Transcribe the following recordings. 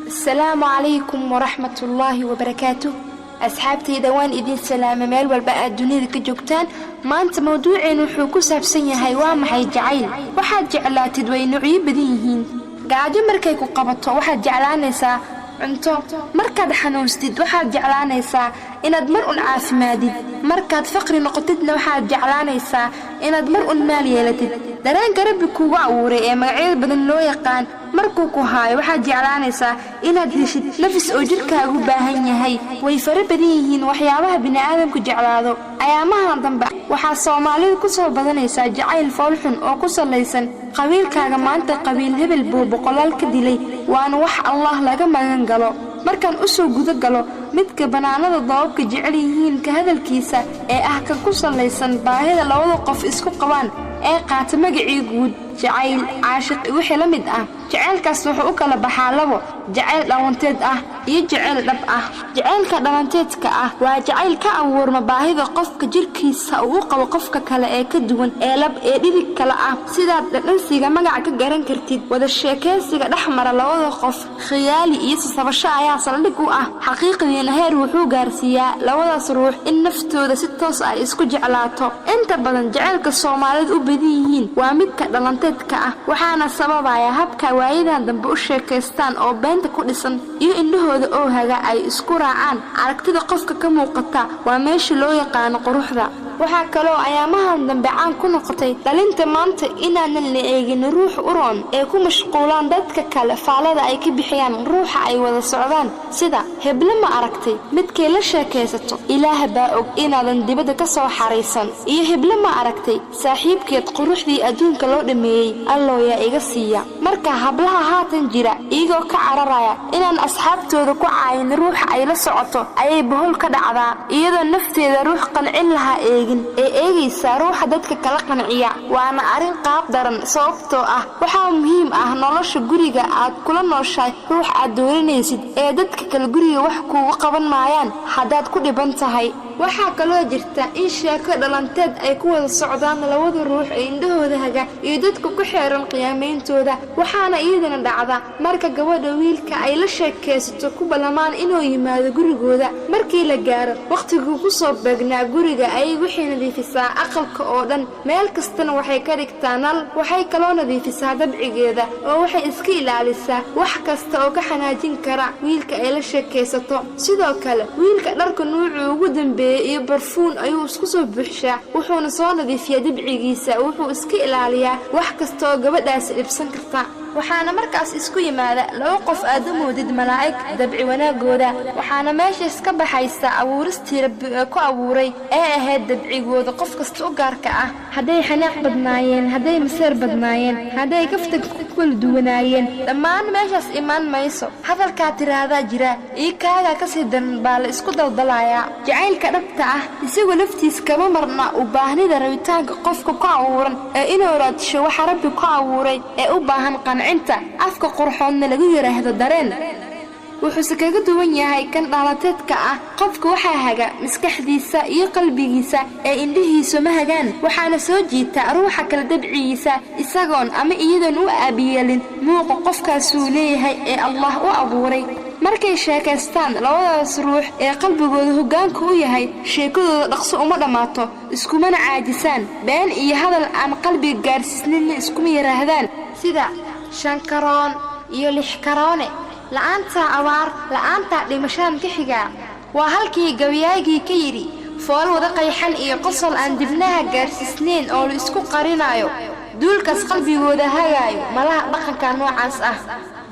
السلام عليكم ورحمة الله وبركاته. أصحابتي دوان إذن سلام مال والبقى الدنيا كجوكتان ما أنت موضوعين وحوكو سابسيني هايوام حي جعيل واحد جعلات دوين نوعي بديهين قاعدو مركيكو قبطو واحد جعلانيسا انتو مركاد حنوستيد واحد جعلانيسا إناد مرء عافمادي مركاد فقري نقطتنا واحد جعلانيسا إناد مرء ماليالتي دران قربكو وعوري مغعير بدن لو يقان markuu ku haayo waxa jeclaanaysaa inaad heshid nafis oo jirkaagu baahan yahay way fara badan yihiin waxyaabaha bini'aadamku jeclaado ayaamaha dambe waxa Soomaalidu ku soo badanaysaa jacayl foolxun oo ku salaysan qabiilkaaga maanta qabiil hebel buu boqolaal ka dilay waana wax Allah laga magan galo markaan u soo guda galo midka banaanada doobka jecel yihiin ka hadalkiisa ee ah kan ku salaysan baahida labada qof isku qabaan ee qaata magacii guud jacayl caashiq wixii la mid ah jacaylkaas wuxuu u kala baxaa labo jacayl dhawanteed ah iyo jacayl dhab ah jacaylka dhawanteedka ah waa jacayl ka abuurma baahida qofka jirkiisa uu qabo qofka kale ee ka duwan ee lab ee dhidig kala ah sida dhadhansiga magac ka garan kartid wada sheekaysiga dhaxmara labada qof khiyaali iyo sabasho ayaa saldhig u ah xaqiiqdiina heer wuxuu gaarsiiyaa labadaas ruux in naftooda si toos ah isku jeclaato inta badan jacaylka Soomaalidu u badan yihiin waa mid ka dhalanteedka ah waxaana sababaya habka waayadan dambe u sheekaystaan oo beenta ku dhisan iyo indhahooda oo haga ay isku raacaan aragtida qofka ka muuqata waa meesha loo yaqaan quruxda waxa kale oo ayaamahan dambe caan ku noqotay dhalinta maanta inaanan la eegin ruux u roon ee ku mashquulaan dadka kale faalada ay ka bixiyaan ruuxa ay wada socdaan sida hebla ma aragtay midkee la sheekaysato ilaaha baa og inaadan dibadda ka soo xariisan iyo hebla ma aragtay saaxiibkeed quruxdii adduunka loo dhameeyay alloo yaa iga siiya marka hablaha haatan jira iyagoo ka cararaya inaan asxaabtooda ku caayin ruuxa ay la socoto ayay bahol ka dhacdaa iyadoo nafteeda ruux qancin lahaa eegaysa ruuxa dadka kala qanciya waana arin qaab daran sababtoo ah waxa muhiim ah nolosha guriga aad kula nooshahay ruux aad dooranaysid ee dadka kala guriga wax kuugu qaban maayaan hadaad ku dhiban tahay waxa kaloo jirta in sheeko dhalanteed ay ku wada socdaan labada ruux ee indhahooda haga iyo dadku ku xeeran qiyaameyntooda waxaana iyadana dhacda marka gabadha wiilka ay la sheekaysato ku balamaan inuu yimaado gurigooda markii la gaaro waqtigu ku soo beegnaa guriga ay wixii nadiifisaa aqalka oo dhan meel kastana waxay ka dhigtaa nal waxay kaloo nadiifisaa dabcigeeda oo waxay iska ilaalisaa wax kasta oo ka xanaajin kara wiilka ay la sheekaysato sidoo kale wiilka dharka nuucu ugu dambeeyay iyo barfuun ayuu isku soo buuxshaa wuxuuna soo nadiifiyaa dabcigiisa wuxuu iska ilaaliyaa wax kasta oo gabadhaas dhibsan karta waxaana markaas isku yimaada laba qof aadamoodid malaa'ig dabci wanaagooda waxaana meesha iska baxaysa abuuristii Rabbi ku abuuray ee ahayd dabcigooda qof kasta u gaarka ah haday xanaaq badnaayeen haday maseer badnaayeen haday kafta ku kala duwanaayeen dhammaan meeshaas imaan mayso hadalka tiraada jira kaaga ka sii daran baa la isku daldalaya jacaylka dhabta ah isagu laftiis kama marna u baahnida rabitaanka qofka ku abuuran ee inuu raadsho waxa Rabbi ku abuuray ee u baahan inta afka qurxoodna lagu yiraahdo dareen wuxuu kaga duwan yahay kan dhalateedka ah qofka waxa haga maskaxdiisa iyo qalbigiisa ee indhihiisu ma hagaan waxaana soo jiita ruuxa kala dabciisa isagoon ama iyadan u aabiyelin muuqa qofkaas uu leeyahay ee Allah u abuuray markay sheekaystaan labadaas ruux ee qalbigooda hoggaanka u yahay sheekadooda dhaqso uma dhamaato iskumana caajisaan been iyo hadal aan qalbiga gaarsiisnin iskuma yiraahdaan sida shankaroon iyo lixkaroone la'aanta abaar la'aanta dhimashaan ka xiga waa halkii gabiyaagii ka yiri fool wada qayxan iyo qosol aan dibnaha gaarsiisneen oo la isku qarinayo duulkaas qalbigooda hagaayo malaha dhaqanka noocaas ah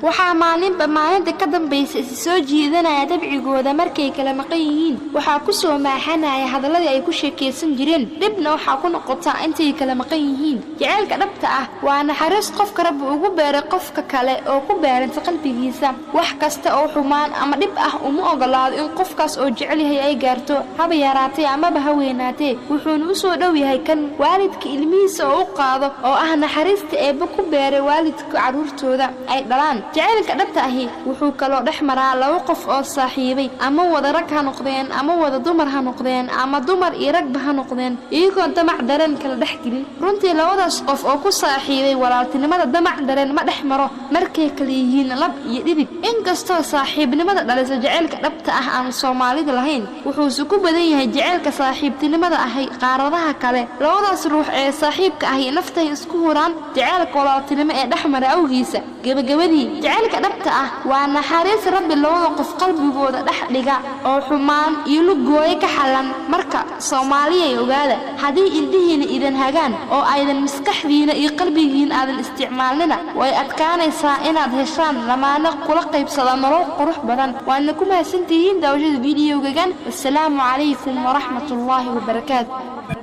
waxaa maalinba maalinta ka dambaysa is soo jiidanaya dabcigooda markay kala maqan yihiin waxaa ku soo maaxanaya hadalladii ay ku sheekaysan jireen dhibna waxaa ku noqotaa intay kala maqan yihiin jacaylka dhabta ah waa naxariis qofka Rabbi ugu beeray qofka kale oo ku beeranta qalbigiisa wax kasta oo xumaan ama dhib ah uma ogolaado in qofkaas oo jecel yahay ay gaarto haba yaraatay ama ha weynaatee wuxuuna u soo dhow yahay kan waalidka ilmihiisa oo u qaado oo ah naxariista eebba ku beeray waalidka caruurtooda ay dhalaan jacaylka dhabta ahi wuxuu kaloo dhex maraa laba qof oo saaxiibay ama wada rag ha noqdeen ama wada dumar ha noqdeen ama dumar iyo ragba ha noqdeen iyagoo damac dareen kala dhex gelin runtii labadaas qof oo ku saaxiibay walaaltinimada damac dareen ma dhex maro markay kala yihiin lab iyo dhidib inkastoo saaxiibnimada dhalisa jacaylka dhabta ah aan Soomaalida lahayn wuxuu ku badan yahay jacaylka saaxiibtinimada ahi qaaradaha kale labadaas ruux ee saaxiibka ahi naftay isku huraan jacaylka walaaltinimo ee dhex mara awgiisa gabagabadii jacaylka dhabta ah waa naxariis Rabbi labada qof qalbigooda dhex dhiga oo xumaan iyo lugooyo ka xalan marka Soomaaliyeey ogaada hadii indhihiina idan hagaan oo aydan maskaxdiina iyo qalbigiina aadan isticmaalina way adkaanaysaa inaad heshaan lamaane kula qaybsada nolol qurux badan waana ku mahadsantihiin daawashada fiidiyogan assalaamu calaykum wa rahmatullaahi wa barakaatuh